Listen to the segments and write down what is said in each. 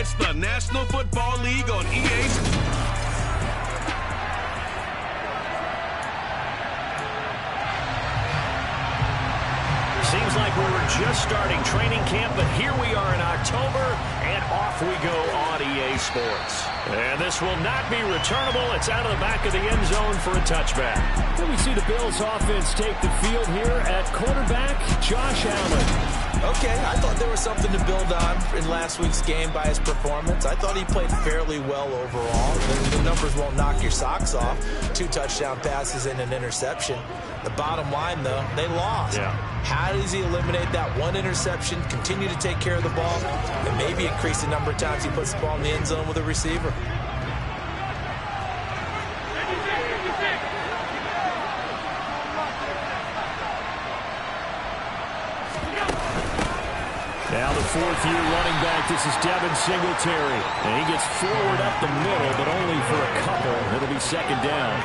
It's the National Football League on EA Sports. Seems like we were just starting training camp, but here we are in October, and off we go on EA Sports. And this will not be returnable. It's out of the back of the end zone for a touchback. Then we see the Bills offense take the field here at quarterback, Josh Allen. Okay, I thought there was something to build on in last week's game by his performance. I thought he played fairly well overall. The numbers won't knock your socks off. 2 touchdown passes and an interception. The bottom line, though, they lost. Yeah. How does he eliminate that one interception, continue to take care of the ball, and maybe increase the number of times he puts the ball in the end zone with a receiver? Now the fourth-year running back, this is Devin Singletary. And he gets forward up the middle, but only for a couple. It'll be second down.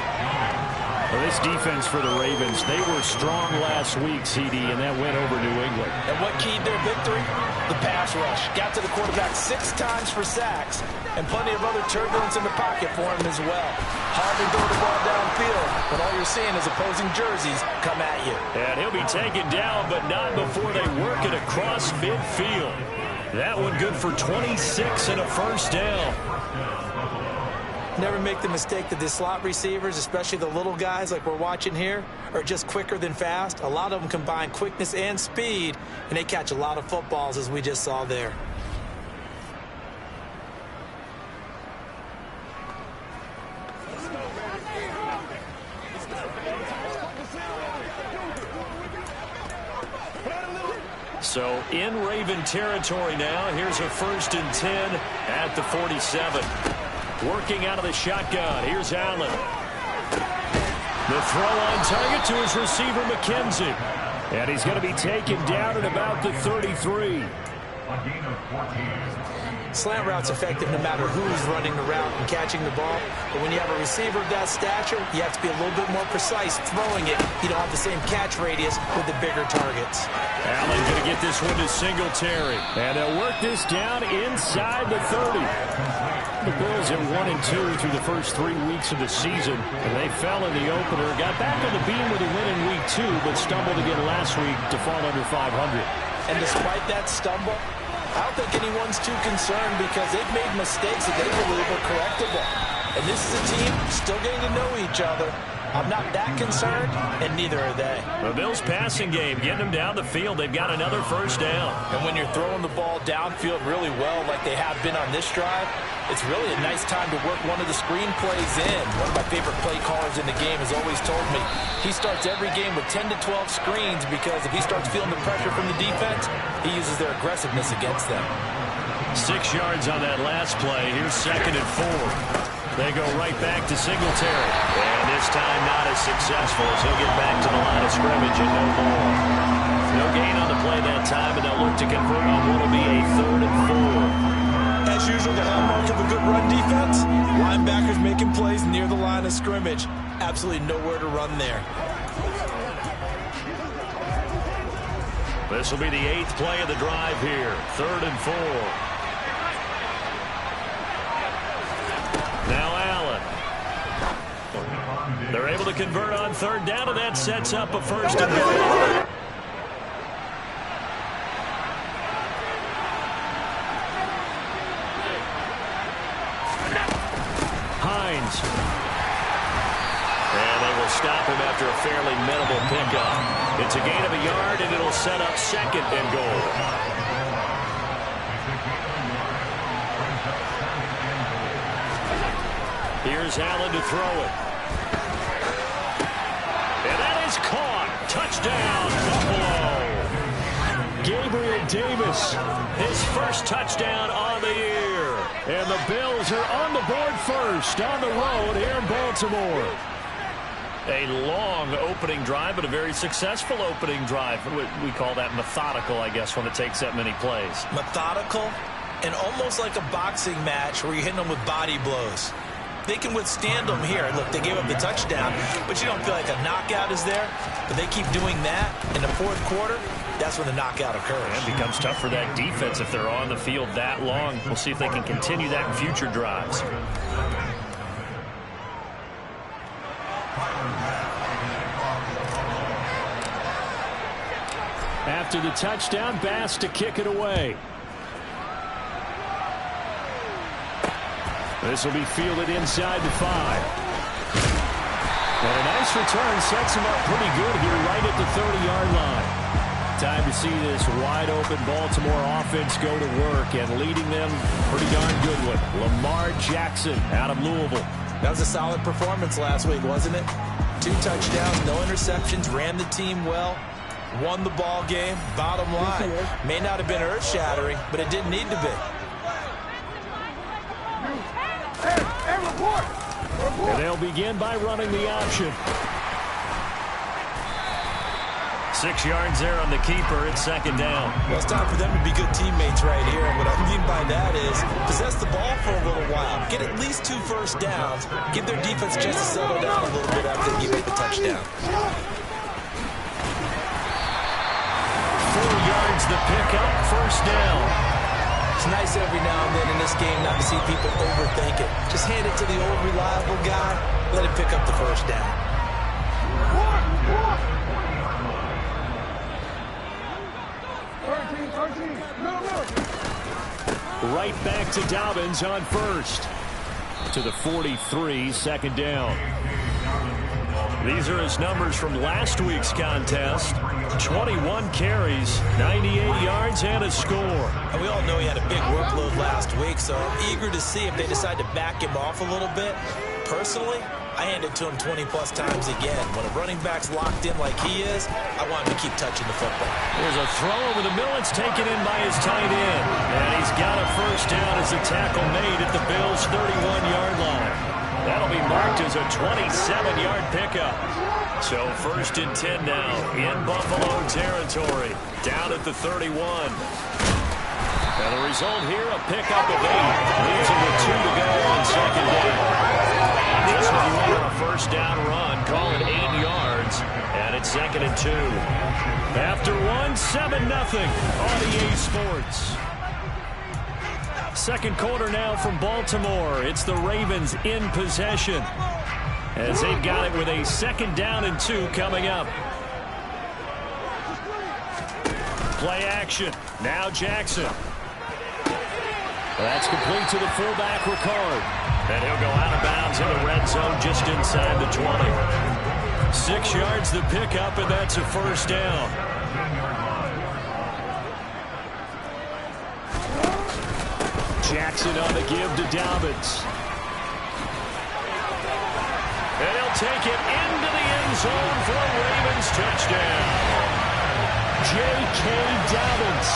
Well, this defense for the Ravens, they were strong last week, CD, and that went over New England. And what keyed their victory? The pass rush. Got to the quarterback 6 times for sacks, and plenty of other turbulence in the pocket for him as well. Hard to throw the ball downfield, but all you're seeing is opposing jerseys come at you. And he'll be taken down, but not before they work it across midfield. That one good for 26 and a first down. Never make the mistake that the slot receivers, especially the little guys like we're watching here, are just quicker than fast. A lot of them combine quickness and speed, and they catch a lot of footballs, as we just saw there. So in Raven territory now. Here's a 1st and 10 at the 47. Working out of the shotgun. Here's Allen. The throw on target to his receiver, McKenzie. And he's going to be taken down at about the 33. Slant route's effective no matter who's running the route and catching the ball. But when you have a receiver of that stature, you have to be a little bit more precise throwing it. You don't have the same catch radius with the bigger targets. Allen going to get this one to Singletary. And they'll work this down inside the 30. The Bills at 1-2 through the first 3 weeks of the season. And they fell in the opener. Got back on the beam with a win in week 2, but stumbled again last week to fall under 500. And despite that stumble, I don't think anyone's too concerned because they've made mistakes that they believe are correctable. And this is a team still getting to know each other. I'm not that concerned, and neither are they. The Bills' passing game, getting them down the field. They've got another first down. And when you're throwing the ball downfield really well like they have been on this drive, it's really a nice time to work one of the screen plays in. One of my favorite play callers in the game has always told me he starts every game with 10 to 12 screens because if he starts feeling the pressure from the defense, he uses their aggressiveness against them. 6 yards on that last play. Here's 2nd and 4. They go right back to Singletary. And this time not as successful as he'll get back to the line of scrimmage and no more. No gain on the play that time, and they'll look to convert on what will be a 3rd and 4. As usual, the hallmark of a good run defense, linebackers making plays near the line of scrimmage. Absolutely nowhere to run there. This will be the 8th play of the drive here. 3rd and 4. Now Allen. They're able to convert on 3rd down, and that sets up a 1st and goal. Hines. And they will stop him after a fairly minimal pickup. It's a gain of a yard, and it'll set up 2nd and goal. Here's Allen to throw it. And that is caught. Touchdown, Buffalo. Gabriel Davis, his first touchdown on the year. And the Bills are on the board first on the road here in Baltimore. A long opening drive, but a very successful opening drive. We call that methodical, I guess, when it takes that many plays. Methodical and almost like a boxing match where you're hitting them with body blows. They can withstand them here. Look, they gave up the touchdown, but you don't feel like a knockout is there. But they keep doing that in the 4th quarter. that's when the knockout occurs. And it becomes tough for that defense if they're on the field that long. We'll see if they can continue that in future drives. After the touchdown, Bass to kick it away. This will be fielded inside the 5. And a nice return sets him up pretty good here right at the 30-yard line. Time to see this wide-open Baltimore offense go to work, and leading them, pretty darn good one, Lamar Jackson out of Louisville. That was a solid performance last week, wasn't it? 2 touchdowns, no interceptions, ran the team well, won the ball game. Bottom line, may not have been earth-shattering, but it didn't need to be. And they'll begin by running the option. 6 yards there on the keeper. It's second down. Well, it's time for them to be good teammates right here. And what I mean by that is possess the ball for a little while. Get at least 2 first downs. Give their defense a chance to settle down a little bit after they give up the touchdown. 4 yards the pickup, first down. It's nice every now and then in this game not to see people overthink it. Just hand it to the old reliable guy. Let him pick up the first down. Right back to Dobbins on first. To the 43, second down. These are his numbers from last week's contest. 21 carries, 98 yards, and a score. And we all know he had a big workload last week, so I'm eager to see if they decide to back him off a little bit. Personally, I hand it to him 20-plus times again. When a running back's locked in like he is, I want him to keep touching the football. There's a throw over the middle. It's taken in by his tight end. And he's got a first down as the tackle made at the Bills' 31-yard line. That'll be marked as a 27-yard pickup. So first and 10 now in Buffalo territory. Down at the 31. And the result here, a pickup of 8. Leaves him with 2 to go on second down. Just on a first down run, call it 8 yards. And it's second and 2. After 1, 7-0 on EA Sports. Second quarter now from Baltimore. It's the Ravens in possession, as they've got it with a second down and 2 coming up. Play action. Now Jackson. That's complete to the fullback, Ricard. And he'll go out of bounds in the red zone just inside the 20. 6 yards the pickup, and that's a first down. Jackson on the give to Dobbins. And he'll take it into the end zone for a Ravens touchdown. J.K. Dobbins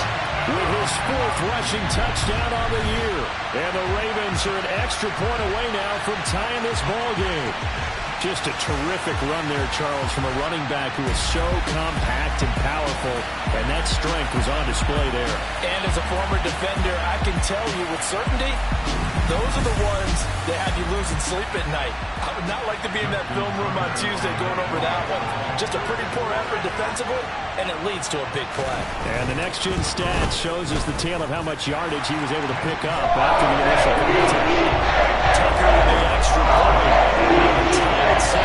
with his 4th rushing touchdown on the year. And the Ravens are an extra point away now from tying this ball game. Just a terrific run there, Charles, from a running back who is so compact and powerful, and that strength was on display there. And as a former defender, I can tell you with certainty, those are the ones that have you losing sleep at night. I would not like to be in that film room on Tuesday going over that one. Just a pretty poor effort defensively, and it leads to a big play. And the next-gen stats shows us the tale of how much yardage he was able to pick up after the initial contact. Tucker with the extra point. Tied at 7.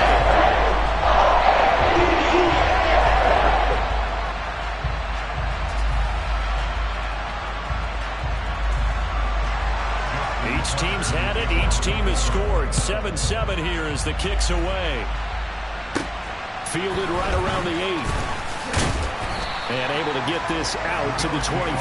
Each team's had it. Each team has scored. 7-7 here as the kick's away. Fielded right around the 8. And able to get this out to the 25.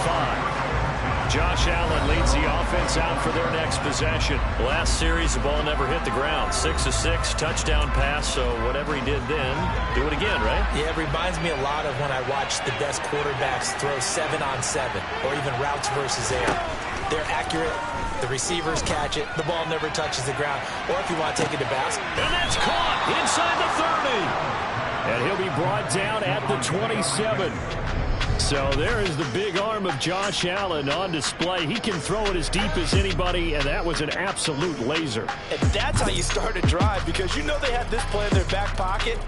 Josh Allen leads the offense out for their next possession. Last series, the ball never hit the ground. 6 of 6, touchdown pass, so whatever he did then, do it again, right? Yeah, it reminds me a lot of when I watched the best quarterbacks throw 7-on-7, or even routes versus air. They're accurate. The receivers catch it. The ball never touches the ground. Or if you want to take it to basket. And that's caught inside the 30. And he'll be brought down at the 27. So there is the big arm of Josh Allen on display. He can throw it as deep as anybody, and that was an absolute laser. And that's how you start a drive, because you know they had this play in their back pocket,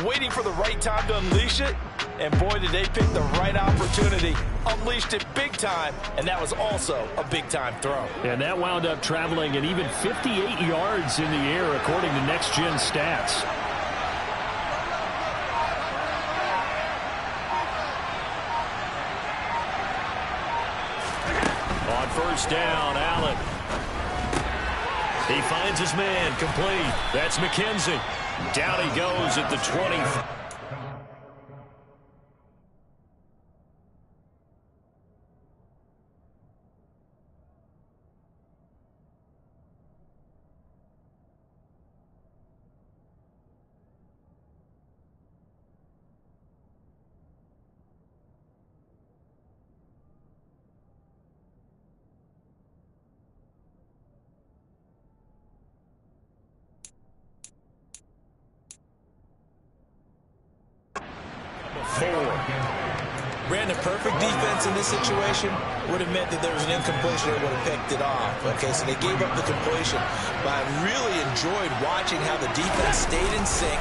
waiting for the right time to unleash it. And boy, did they pick the right opportunity. Unleashed it big time, and that was also a big-time throw. And that wound up traveling an even 58 yards in the air, according to Next Gen Stats. On first down, Allen. He finds his man, complete. That's McKenzie. Down he goes at the 20. Ran a perfect defense in this situation. Would have meant that there was an incompletion that would have picked it off. Okay, so they gave up the completion. But I really enjoyed watching how the defense stayed in sync,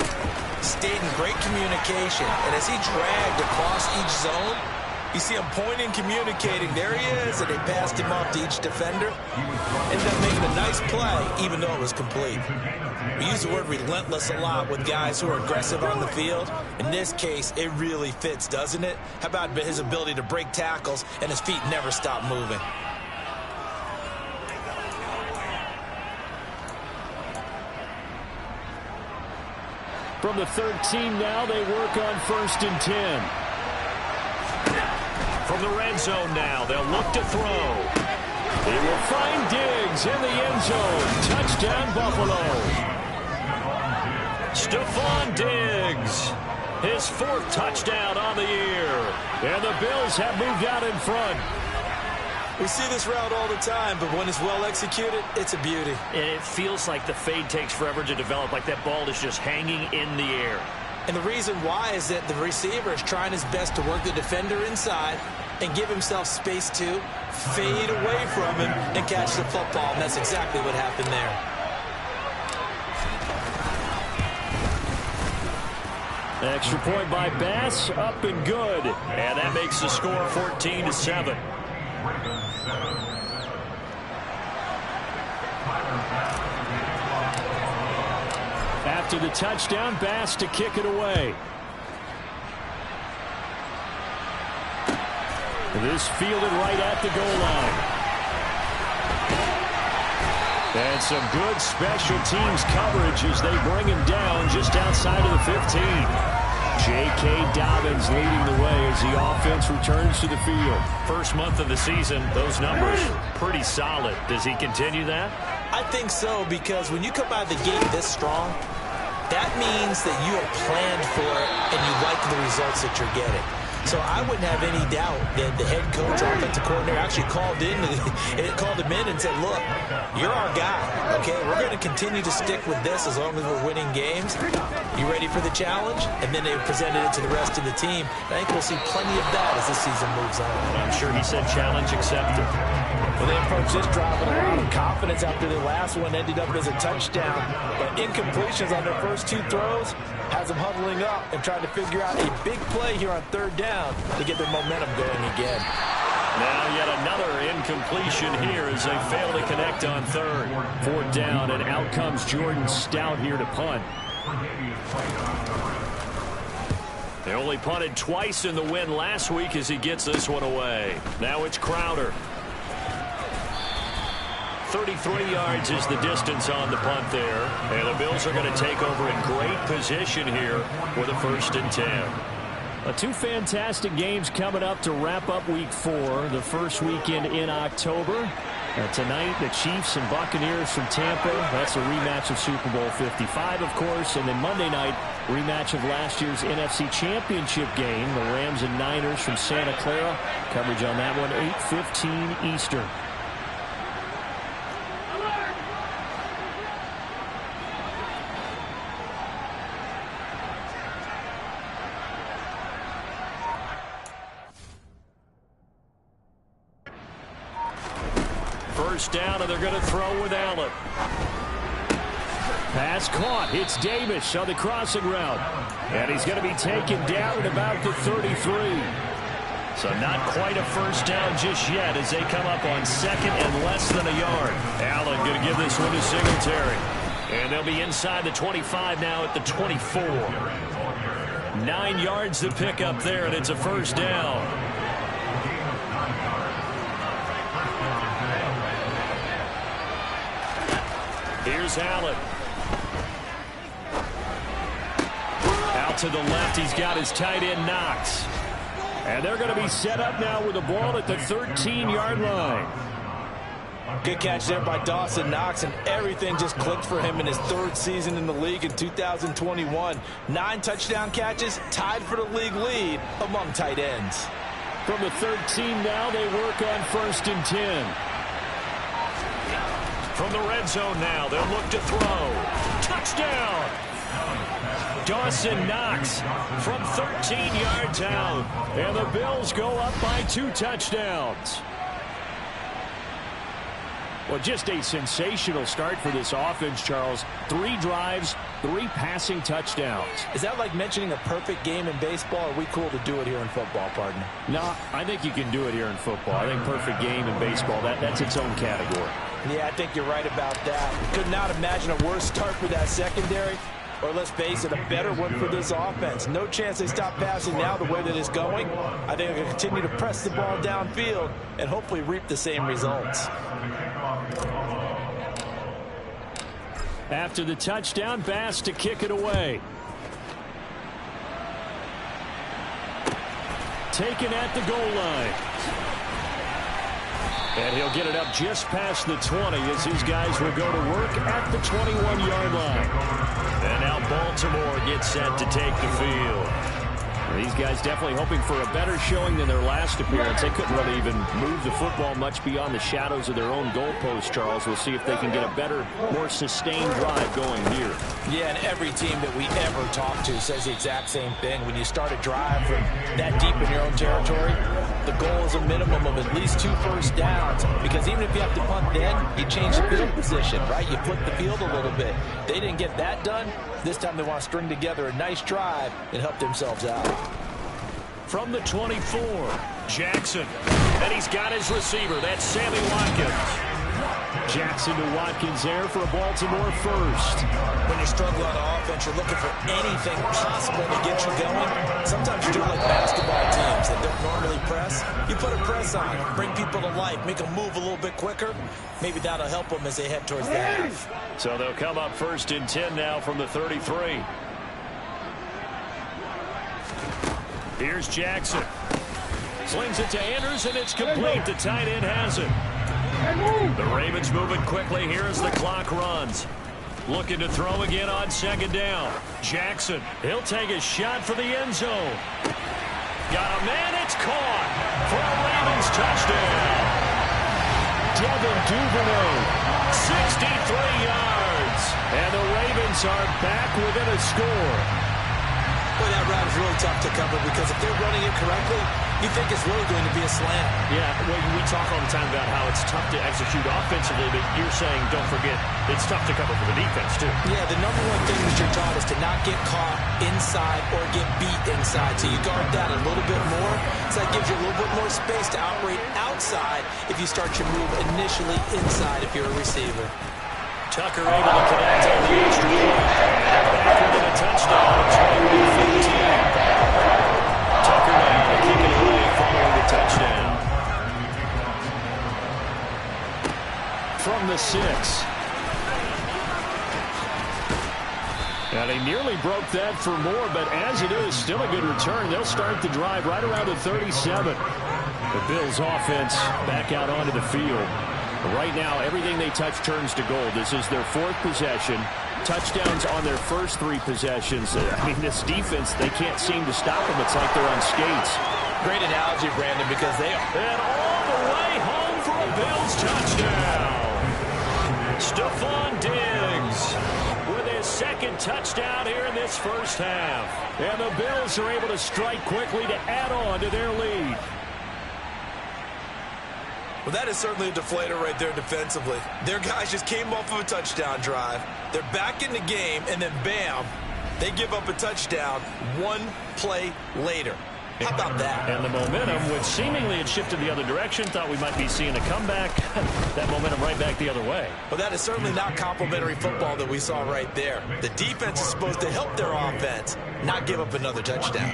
stayed in great communication. And as he dragged across each zone, you see him pointing, communicating. There he is, and they passed him off to each defender. Ended up making a nice play, even though it was complete. We use the word relentless a lot with guys who are aggressive on the field. In this case, it really fits, doesn't it? How about his ability to break tackles and his feet never stop moving? From the 13 now, they work on 1st and 10. From the red zone now, they'll look to throw. They will find Diggs in the end zone. Touchdown, Buffalo. Stephon Diggs, his 4th touchdown on the year. And the Bills have moved out in front. We see this route all the time, but when it's well executed, it's a beauty. And it feels like the fade takes forever to develop, like that ball is just hanging in the air. And the reason why is that the receiver is trying his best to work the defender inside and give himself space to fade away from him and catch the football. And that's exactly what happened there. Extra point by Bass, up and good. And that makes the score 14-7. After the touchdown, Bass to kick it away. This fielded right at the goal line. And some good special teams coverage as they bring him down just outside of the 15. J.K. Dobbins leading the way as the offense returns to the field. First month of the season, those numbers pretty solid. Does he continue that? I think so, because when you come out of the gate this strong, that means that you have planned for it and you like the results that you're getting. So I wouldn't have any doubt that the head coach, offensive coordinator, actually called him in and said, look, you're our guy, okay? We're going to continue to stick with this as long as we're winning games. You ready for the challenge? And then they presented it to the rest of the team. I think we'll see plenty of that as this season moves on. I'm sure he said challenge accepted. Well, they approached this drive with a lot of confidence after the last one ended up as a touchdown. But incompletions on their first 2 throws has them huddling up and trying to figure out a big play here on 3rd down to get their momentum going again. Now yet another incompletion here as they fail to connect on 3rd. 4th down, and out comes Jordan Stout here to punt. They only punted twice in the win last week as he gets this one away. Now it's Crowder. 33 yards is the distance on the punt there. And the Bills are going to take over in great position here with a 1st and 10. 2 fantastic games coming up to wrap up Week 4, the first weekend in October. Tonight, the Chiefs and Buccaneers from Tampa. That's a rematch of Super Bowl 55, of course. And then Monday night, rematch of last year's NFC Championship game, the Rams and Niners from Santa Clara. Coverage on that one, 8:15 Eastern. first down, and they're going to throw with Allen. Pass caught. It's Davis on the crossing route. And he's going to be taken down at about the 33. So not quite a first down just yet as they come up on second and less than a yard. Allen going to give this one to Singletary. And they'll be inside the 25 now at the 24. 9 yards to pick up there, and it's a first down. Here's Allen. Out to the left, he's got his tight end Knox. And they're going to be set up now with the ball at the 13-yard line. Good catch there by Dawson Knox, and everything just clicked for him in his 3rd season in the league in 2021. 9 touchdown catches, tied for the league lead among tight ends. From the 13 now, they work on 1st and 10. From the red zone now, they'll look to throw. Touchdown! Dawson Knox from 13 yards out. And the Bills go up by 2 touchdowns. Well, just a sensational start for this offense, Charles. 3 drives, 3 passing touchdowns. Is that like mentioning a perfect game in baseball? Or are we cool to do it here in football, partner? No, I think you can do it here in football. I think perfect game in baseball, that's its own category. Yeah, I think you're right about that. Could not imagine a worse start for that secondary. Or let's face it, a better one for this offense. No chance they stop passing now the way that it's going. I think they're going to continue to press the ball downfield and hopefully reap the same results. After the touchdown, Bass to kick it away. Taken at the goal line. And he'll get it up just past the 20 as his guys will go to work at the 21-yard line. And now Baltimore gets set to take the field. These guys definitely hoping for a better showing than their last appearance. They couldn't really even move the football much beyond the shadows of their own goalpost, Charles. We'll see if they can get a better, more sustained drive going here. Yeah, and every team that we ever talk to says the exact same thing. When you start a drive from that deep in your own territory, the goal is a minimum of at least 2 first downs, because even if you have to punt then, you change the field position, right? You flip the field a little bit. They didn't get that done. This time they want to string together a nice drive and help themselves out. From the 24, Jackson. And he's got his receiver. That's Sammy Watkins. Jackson to Watkins there for a Baltimore first. When you struggle on offense, you're looking for anything possible to get you going. Sometimes you do like basketball teams that don't normally press. You put a press on, bring people to life, make them move a little bit quicker. Maybe that'll help them as they head towards the half. So they'll come up 1st and 10 now from the 33. Here's Jackson. Slings it to Anders, and it's complete. The tight end has it. The Ravens moving quickly here as the clock runs. Looking to throw again on 2nd down. Jackson, he'll take a shot for the end zone. Got a man, it's caught for a Ravens touchdown. Devin Duvernay, 63 yards. And the Ravens are back within a score. Boy, that route is really tough to cover, because if they're running it correctly, you think it's really going to be a slant. Yeah, well, we talk all the time about how it's tough to execute offensively, but you're saying, don't forget, it's tough to cover for the defense, too. Yeah, the number one thing that you're taught is to not get caught inside or get beat inside. So you guard that a little bit more. So that gives you a little bit more space to outrate outside if you start your move initially inside if you're a receiver. Tucker able to connect on the extra point. Back within a touchdown. It's right at 15. Tucker now to kick it away following the touchdown. From the 6. And he nearly broke that for more, but as it is, still a good return. They'll start the drive right around the 37. The Bills offense back out onto the field. Right now, everything they touch turns to gold. This is their 4th possession. Touchdowns on their first 3 possessions. I mean, this defense, they can't seem to stop them. It's like they're on skates. Great analogy, Brandon, because they are. And all the way home for a Bills touchdown. Stephon Diggs with his 2nd touchdown here in this first half. And the Bills are able to strike quickly to add on to their lead. Well, that is certainly a deflator right there defensively. Their guys just came off of a touchdown drive. They're back in the game, and then bam, they give up a touchdown one play later. How about that? And the momentum, which seemingly had shifted the other direction, thought we might be seeing a comeback. That momentum right back the other way. Well, that is certainly not complimentary football that we saw right there. The defense is supposed to help their offense, not give up another touchdown.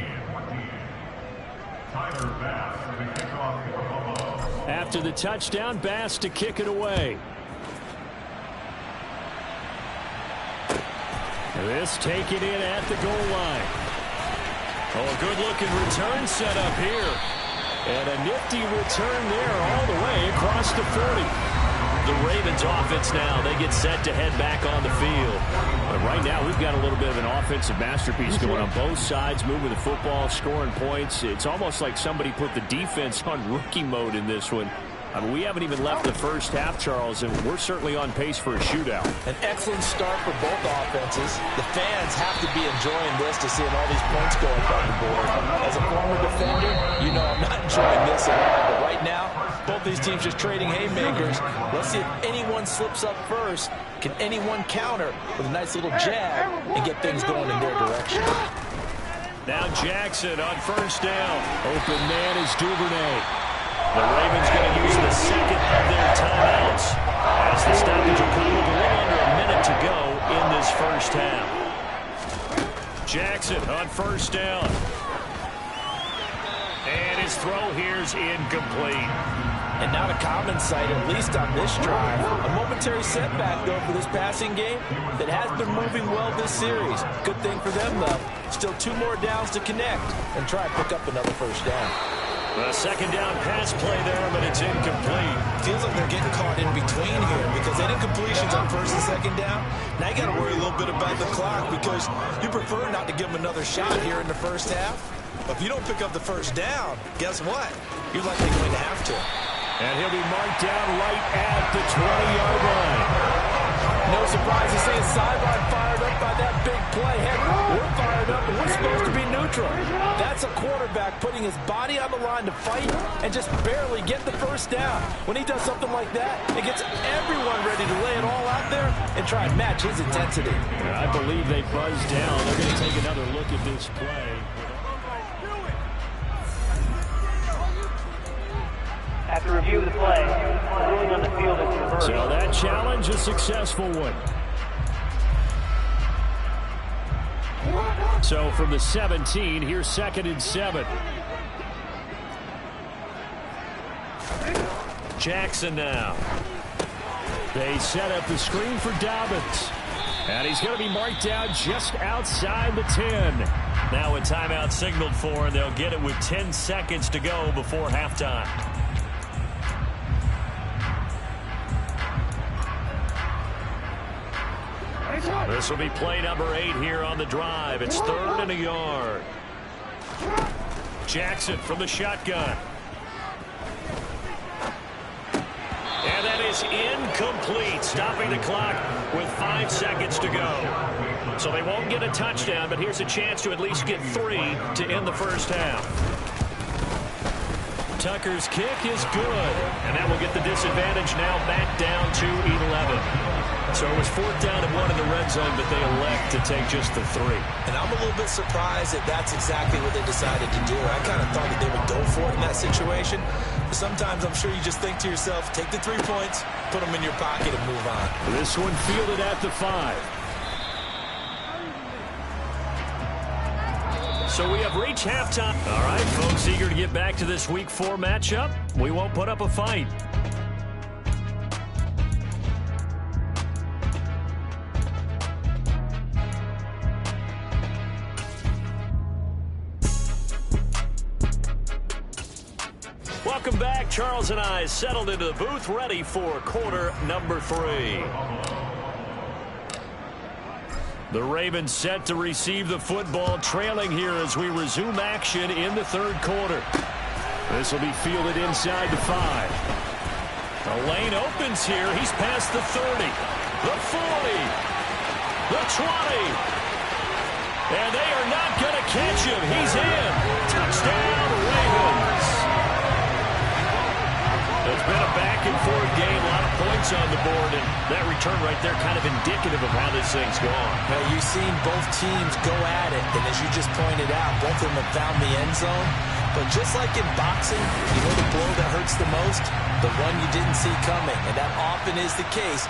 After the touchdown, Bass to kick it away. This taken in at the goal line. Oh, a good-looking return set up here. And a nifty return there all the way across the 40. The Ravens offense now, they get set to head back on the field. But right now, we've got a little bit of an offensive masterpiece going on both sides, moving the football, scoring points. It's almost like somebody put the defense on rookie mode in this one. I mean, we haven't even left the first half, Charles, and we're certainly on pace for a shootout. An excellent start for both offenses. The fans have to be enjoying this to seeing all these points going on the board. As a former defender, you know I'm not enjoying this at all. But right now, both these teams just trading haymakers. Let's see if anyone slips up first. Can anyone counter with a nice little jab and get things going in their direction? Now Jackson on first down. Open man is Duvernay. The Ravens going to use the second of their timeouts as the stoppage will come with a little under a minute to go in this first half. Jackson on first down. And his throw here's incomplete. And not a common sight, at least on this drive. A momentary setback, though, for this passing game that has been moving well this series. Good thing for them, though. Still 2 more downs to connect and try and pick up another first down. A second down pass play there, but it's incomplete. Feels like they're getting caught in between here because they did completions on first and second down. Now you got to worry a little bit about the clock because you prefer not to give them another shot here in the first half. But if you don't pick up the first down, guess what? You're likely going to have to. And he'll be marked down right at the 20-yard line. No surprise to see his sideline fired up by that big play. Heck, we're fired up and we're supposed to be neutral. That's a quarterback putting his body on the line to fight and just barely get the first down. When he does something like that, it gets everyone ready to lay it all out there and try and match his intensity. I believe they buzzed down. They're going to take another look at this play. After review of the play, the ruling on the field is reversed. So that challenge, a successful one. So from the 17, here's 2nd and 7. Jackson now. They set up the screen for Dobbins. And he's going to be marked down just outside the 10. Now a timeout signaled for, and they'll get it with 10 seconds to go before halftime. This will be play number 8 here on the drive. It's 3rd and a yard. Jackson from the shotgun. And that is incomplete, stopping the clock with 5 seconds to go. So they won't get a touchdown, but here's a chance to at least get 3 to end the first half. Tucker's kick is good, and that will get the disadvantage now back down to 11. So it was 4th down and 1 in the red zone, but they elect to take just the 3. And I'm a little bit surprised that that's exactly what they decided to do. I kind of thought that they would go for it in that situation. But sometimes I'm sure you just think to yourself, take the 3 points, put them in your pocket, and move on. This one fielded at the 5. So we have reached halftime. All right, folks, eager to get back to this Week 4 matchup. We won't put up a fight. Welcome back. Charles and I settled into the booth, ready for quarter number 3. The Ravens set to receive the football, trailing here as we resume action in the 3rd quarter. This will be fielded inside the 5. The lane opens here. He's past the 30, the 40, the 20. And they are not going to catch him. He's in. Touchdown, Ravens. The It's been a back-and-forth game, a lot of points on the board, and that return right there kind of indicative of how this thing's gone. Now, you've seen both teams go at it, and as you just pointed out, both of them have found the end zone. But just like in boxing, you know the blow that hurts the most? The one you didn't see coming, and that often is the case.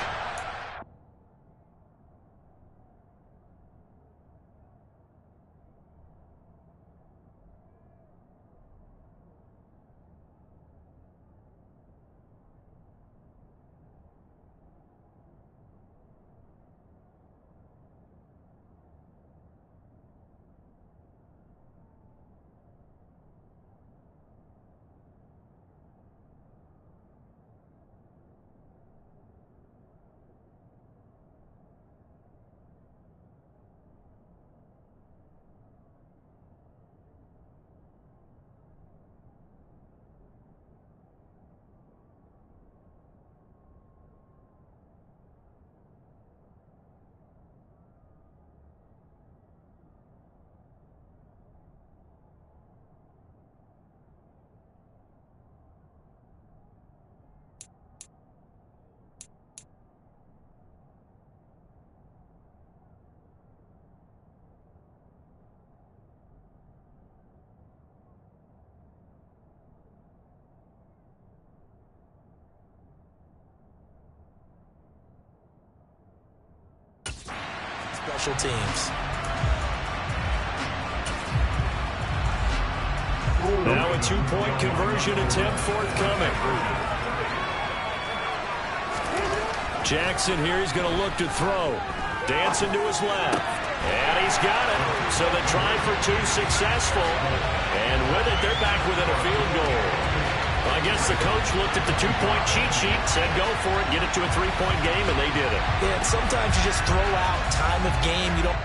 Special teams. Now a two-point conversion attempt forthcoming. Jackson here is going to look to throw. Dancing to his left. And he's got it. So the try for two successful. And with it, they're back within a field goal. Well, I guess the coach looked at the two-point cheat sheet, said go for it, get it to a three-point game, and they did it. Yeah, and sometimes you just throw out time of game. You don't...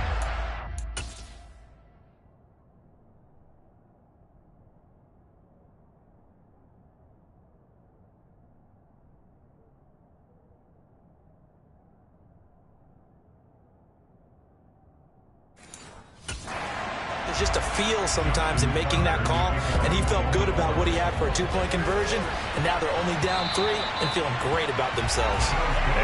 Just a feel sometimes in making that call, and he felt good about what he had for a two-point conversion, and now they're only down 3 and feeling great about themselves.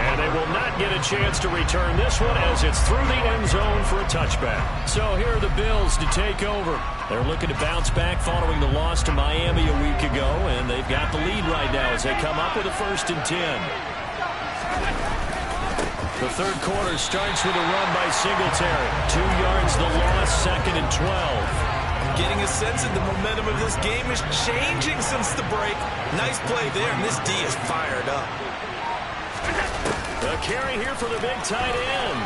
And they will not get a chance to return this one as it's through the end zone for a touchback. So here are the Bills to take over. They're looking to bounce back following the loss to Miami a week ago, and they've got the lead right now as they come up with a 1st and 10. The third quarter starts with a run by Singletary. 2 yards the loss, 2nd and 12. I'm getting a sense that the momentum of this game is changing since the break. Nice play there, and this D is fired up. The carry here for the big tight end.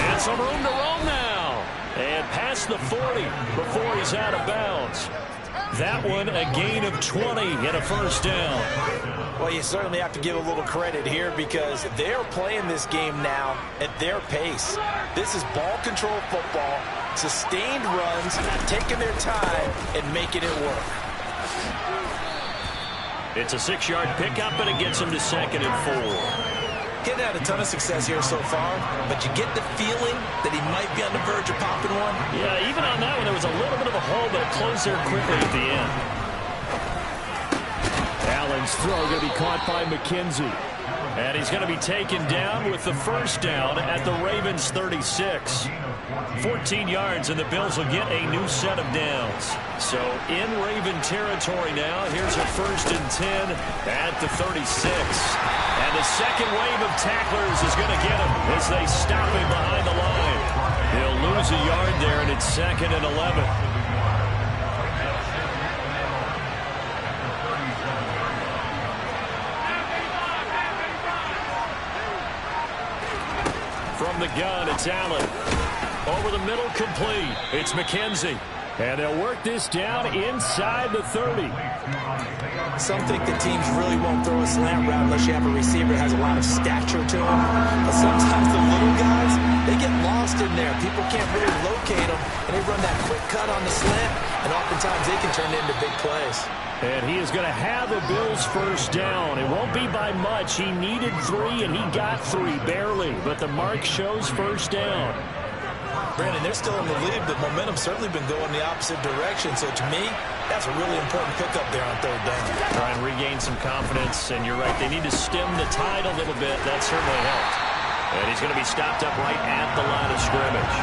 And some room to roam now. And past the 40 before he's out of bounds. That one a gain of 20 and a 1st down. Well, you certainly have to give a little credit here because they're playing this game now at their pace. This is ball control football, sustained runs, taking their time and making it work. It's a 6-yard pickup, and it gets him to 2nd and 4. Getting had a ton of success here so far, but you get the feeling that he might be on the verge of popping one. Yeah, even on that one, there was a little bit of a hole, but it closed there quickly at the end. Allen's throw going to be caught by McKenzie. And he's going to be taken down with the 1st down at the Ravens' 36. 14 yards, and the Bills will get a new set of downs. So in Raven territory now, here's a 1st and 10 at the 36. And the second wave of tacklers is going to get him as they stop him behind the line. He'll lose a yard there, and it's 2nd and 11. From the gun, it's Allen. Over the middle, complete. It's McKenzie. And they'll work this down inside the 30. Some think that teams really won't throw a slant route unless you have a receiver that has a lot of stature to him. But sometimes the little guys, they get lost in there. People can't really locate them, and they run that quick cut on the slant, and oftentimes they can turn into big plays. And he is going to have a Bills 1st down. It won't be by much. He needed 3, and he got 3, barely. But the mark shows 1st down. Brandon, they're still in the lead, but momentum's certainly been going the opposite direction. So to me, that's a really important pickup there on 3rd down. regain some confidence. And you're right, they need to stem the tide a little bit. That certainly helped. And he's going to be stopped up right at the line of scrimmage.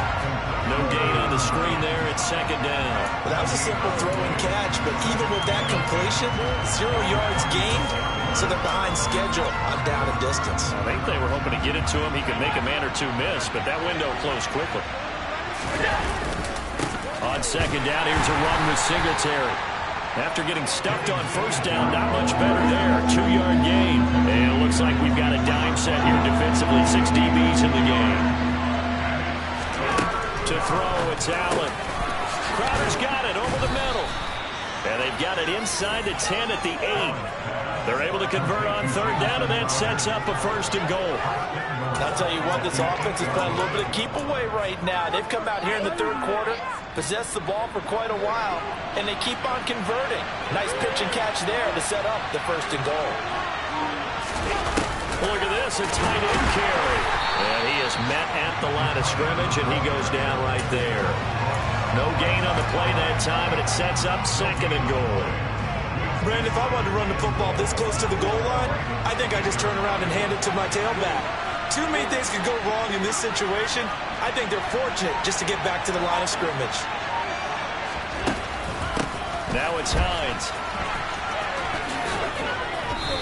No gain on the screen there. It's second down. Well, that was a simple throw and catch, but even with that completion, 0 yards gained, so they're behind schedule on down and distance. I think they were hoping to get it to him. He could make a man or two miss, but that window closed quickly. On second down, here's a run with Singletary. After getting stuffed on first down, not much better there. 2-yard gain. And it looks like we've got a dime set here defensively. 6 DBs in the game. To throw, it's Allen. Crowder's got it over the middle. And they've got it inside the 10 at the 8. They're able to convert on third down, and that sets up a first and goal. I'll tell you what, this offense is playing a little bit of keep away right now. They've come out here in the third quarter, possessed the ball for quite a while, and they keep on converting. Nice pitch and catch there to set up the first and goal. Look at this, a tight end carry. And he is met at the line of scrimmage, and he goes down right there. No gain on the play that time, and it sets up second and goal. Brandon, if I wanted to run the football this close to the goal line, I think I just turn around and hand it to my tailback. Too many things could go wrong in this situation. I think they're fortunate just to get back to the line of scrimmage. Now it's Hines.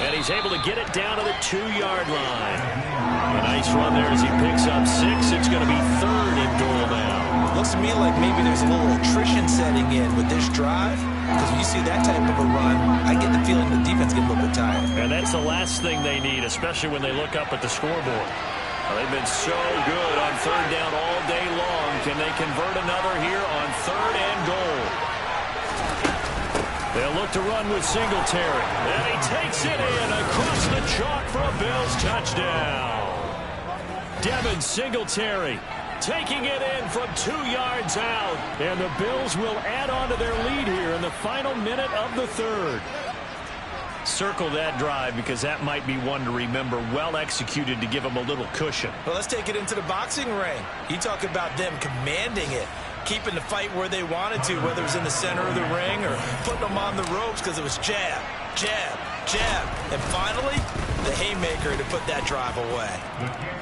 And he's able to get it down to the 2-yard line. A nice run there as he picks up 6. It's going to be third and goal now. Looks to me like maybe there's a little attrition setting in with this drive. Because when you see that type of a run, I get the feeling the defense gets a little bit tired. And that's the last thing they need, especially when they look up at the scoreboard. They've been so good on third down all day long. Can they convert another here on third and goal? They'll look to run with Singletary. And he takes it in across the chalk for a Bills touchdown. Devin Singletary taking it in from 2 yards out. And the Bills will add on to their lead here in the final minute of the third. Circle that drive because that might be one to remember. Well executed to give them a little cushion. Well, let's take it into the boxing ring. You talk about them commanding it, keeping the fight where they wanted to, whether it was in the center of the ring or putting them on the ropes because it was jab, jab, jab. And finally, the haymaker to put that drive away.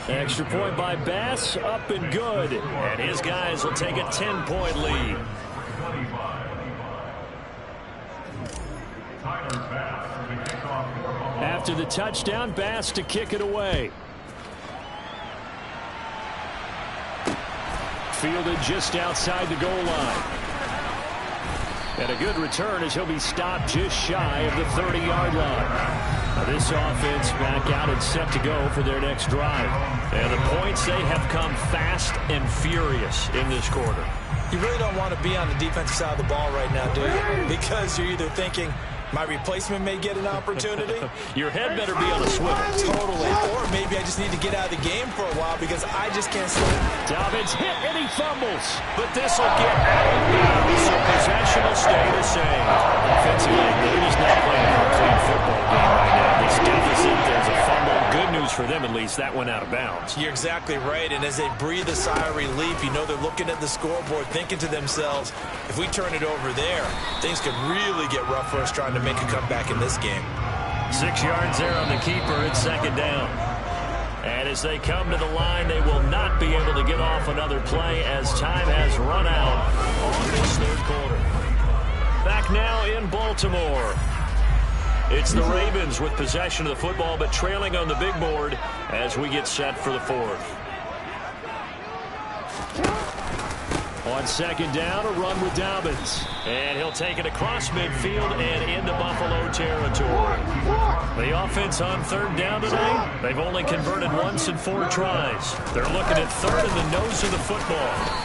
Extra point by Bass, up and good. And his guys will take a 10-point lead. After the touchdown, Bass to kick it away. Fielded just outside the goal line. And a good return as he'll be stopped just shy of the 30-yard line. Now this offense back out and set to go for their next drive. And the points, they have come fast and furious in this quarter. You really don't want to be on the defensive side of the ball right now, do you? Because you're either thinking, my replacement may get an opportunity. Your head better be on a swivel. Totally. Or maybe I just need to get out of the game for a while because I just can't sleep. Dobbins hit and he fumbles. But this will get out of bounds, so possession will stay the same. Offensively, they're just not playing a clean football game right now. This deficit, there's a fumble. Good news for them, at least. That went out of bounds. You're exactly right. And as they breathe a sigh of relief, you know they're looking at the scoreboard, thinking to themselves, if we turn it over there, things could really get rough for us trying to make a comeback in this game. 6 yards there on the keeper. It's second down. And as they come to the line, they will not be able to get off another play as time has run out on this third quarter. Back now in Baltimore. It's the Ravens with possession of the football, but trailing on the big board as we get set for the fourth. On second down, a run with Dobbins. And he'll take it across midfield and into Buffalo territory. The offense on third down tonight, they've only converted once in 4 tries. They're looking at third in the nose of the football.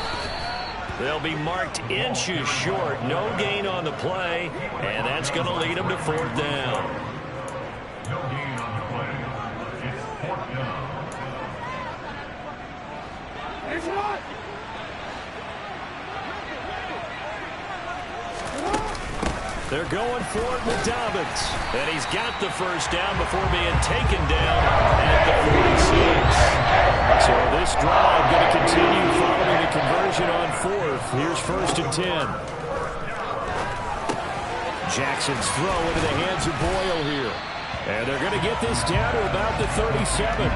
They'll be marked inches short. No gain on the play, and that's going to lead them to fourth down. They're going for it with Dobbins. And he's got the first down before being taken down at the 46. So this drive going to continue following the conversion on fourth. Here's first and 10. Jackson's throw into the hands of Boyle here. And they're going to get this down to about the 37.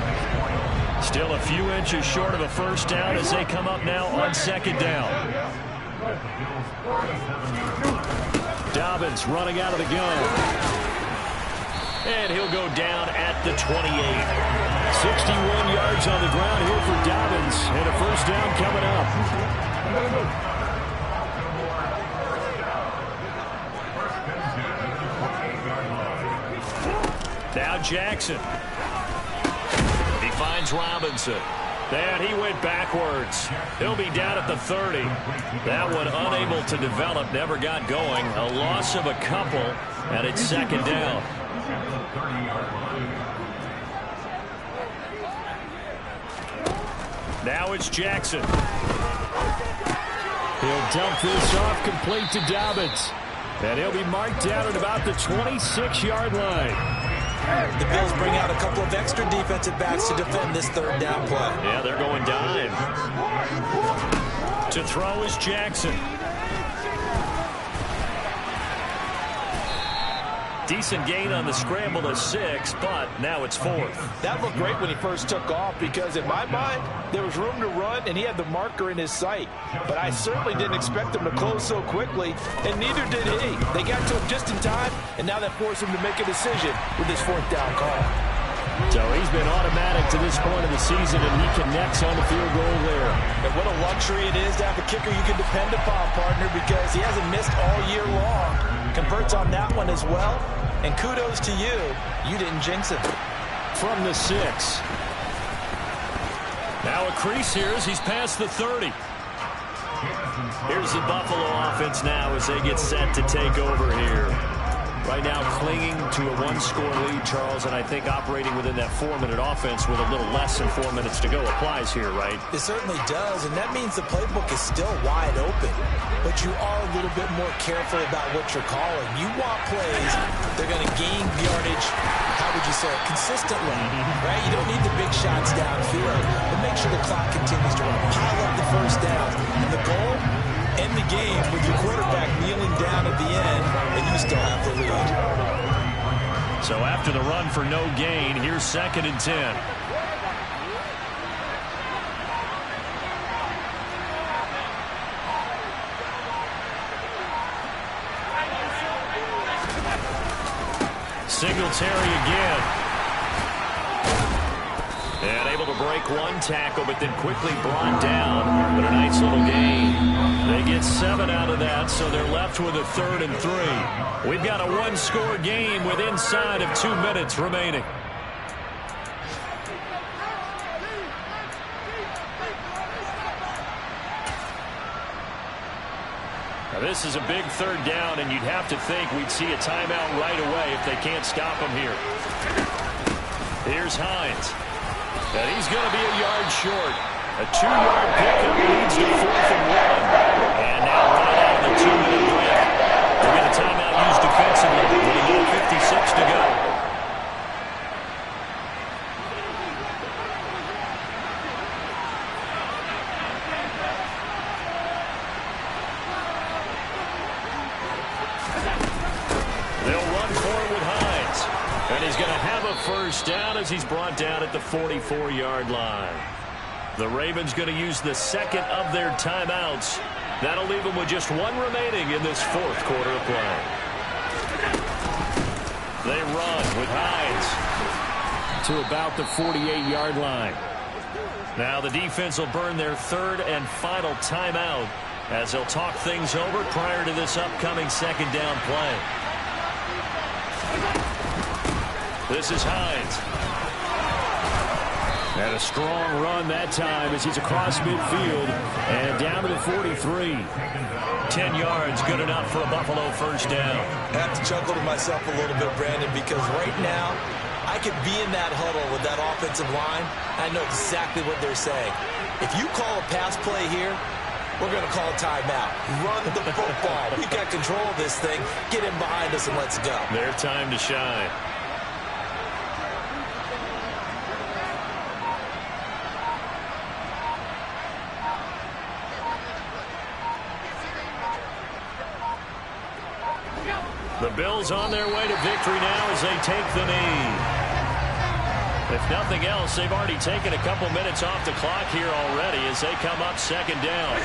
Still a few inches short of a first down as they come up now on second down. Dobbins running out of the gun. And he'll go down at the 28. 61 yards on the ground here for Dobbins. And a first down coming up. Now Jackson. He finds Robinson. And he went backwards. He'll be down at the 30. That one unable to develop, never got going. A loss of a couple, and it's second down. Now it's Jackson. He'll dump this off complete to Dobbins. And he'll be marked down at about the 26-yard line. The Bills bring out a couple of extra defensive backs to defend this third down play. Yeah, they're going dime. To throw is Jackson. Decent gain on the scramble to 6, but now it's 4th. That looked great when he first took off because in my mind, there was room to run and he had the marker in his sight. But I certainly didn't expect him to close so quickly, and neither did he. They got to him just in time, and now that forced him to make a decision with his 4th down call. So he's been automatic to this point of the season, and he connects on the field goal there. And what a luxury it is to have a kicker you can depend upon, partner, because he hasn't missed all year long. Converts on that one as well. And kudos to you. You didn't jinx it. From the 6. Now a crease here as he's past the 30. Here's the Buffalo offense now as they get set to take over here. Right now clinging to a 1-score lead, Charles, and I think operating within that 4-minute offense with a little less than 4 minutes to go applies here, right? It certainly does, and that means the playbook is still wide open. But you are a little bit more careful about what you're calling. You want plays they're going to gain yardage, how would you say it, consistently, right? You don't need the big shots downfield, but make sure the clock continues to run. Pile up the first down. And the goal? End the game with your quarterback kneeling down at the end, and you still have the lead. So after the run for no gain, here's 2nd and 10. Singletary again. And able to break one tackle, but then quickly brought down. But a nice little gain. They get 7 out of that, so they're left with a 3rd and 3. We've got a 1-score game with inside of 2 minutes remaining. Now this is a big 3rd down, and you'd have to think we'd see a timeout right away if they can't stop them here. Here's Hines. And he's going to be a yard short. A 2-yard pickup leads to 4th and 1. And now right out of the 2-minute break, we'll get a timeout used defensively with a minute 56 to go. They'll run for it with Hines. And he's going to have a first down as he's brought down at the 44-yard line. The Ravens going to use the 2nd of their timeouts. That'll leave them with just 1 remaining in this 4th quarter of play. They run with Hines to about the 48-yard line. Now the defense will burn their 3rd and final timeout as they'll talk things over prior to this upcoming 2nd down play. This is Hines. And a strong run that time as he's across midfield and down to the 43. 10 yards, good enough for a Buffalo first down. I have to chuckle to myself a little bit, Brandon, because right now I could be in that huddle with that offensive line. I know exactly what they're saying. If you call a pass play here, we're going to call a timeout. Run the football. We've got control of this thing. Get in behind us and let's go. Their time to shine. The Bills on their way to victory now as they take the knee. If nothing else, they've already taken a couple minutes off the clock here already as they come up second down.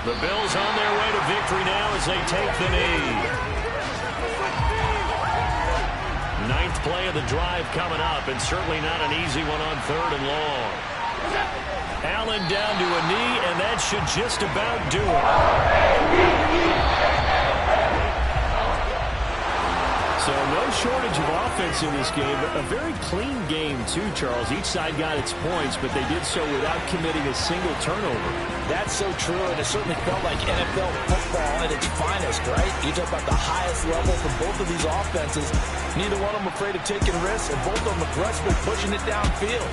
The Bills on their way to victory now as they take the knee. Ninth play of the drive coming up, and certainly not an easy one on 3rd and long. Allen down to a knee, and that should just about do it. So no shortage of offense in this game, but a very clean game too, Charles. Each side got its points, but they did so without committing a single turnover. That's so true, and it certainly felt like NFL football at its finest, right? You talk about the highest level from both of these offenses. Neither one of them afraid of taking risks, and both of them aggressively pushing it downfield.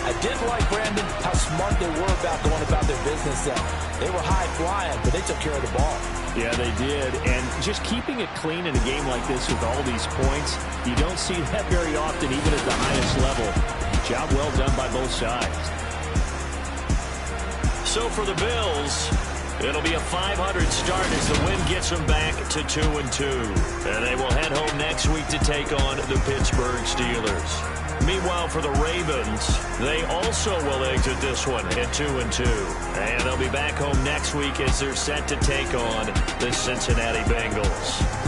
I did like, Brandon, how smart they were about going about their business there. They were high-flying, but they took care of the ball. Yeah, they did. And just keeping it clean in a game like this with all these points, you don't see that very often, even at the highest level. Job well done by both sides. So for the Bills, it'll be a 500 start as the win gets them back to 2-2. And they will head home next week to take on the Pittsburgh Steelers. Meanwhile, for the Ravens, they also will exit this one at 2-2. And they'll be back home next week as they're set to take on the Cincinnati Bengals.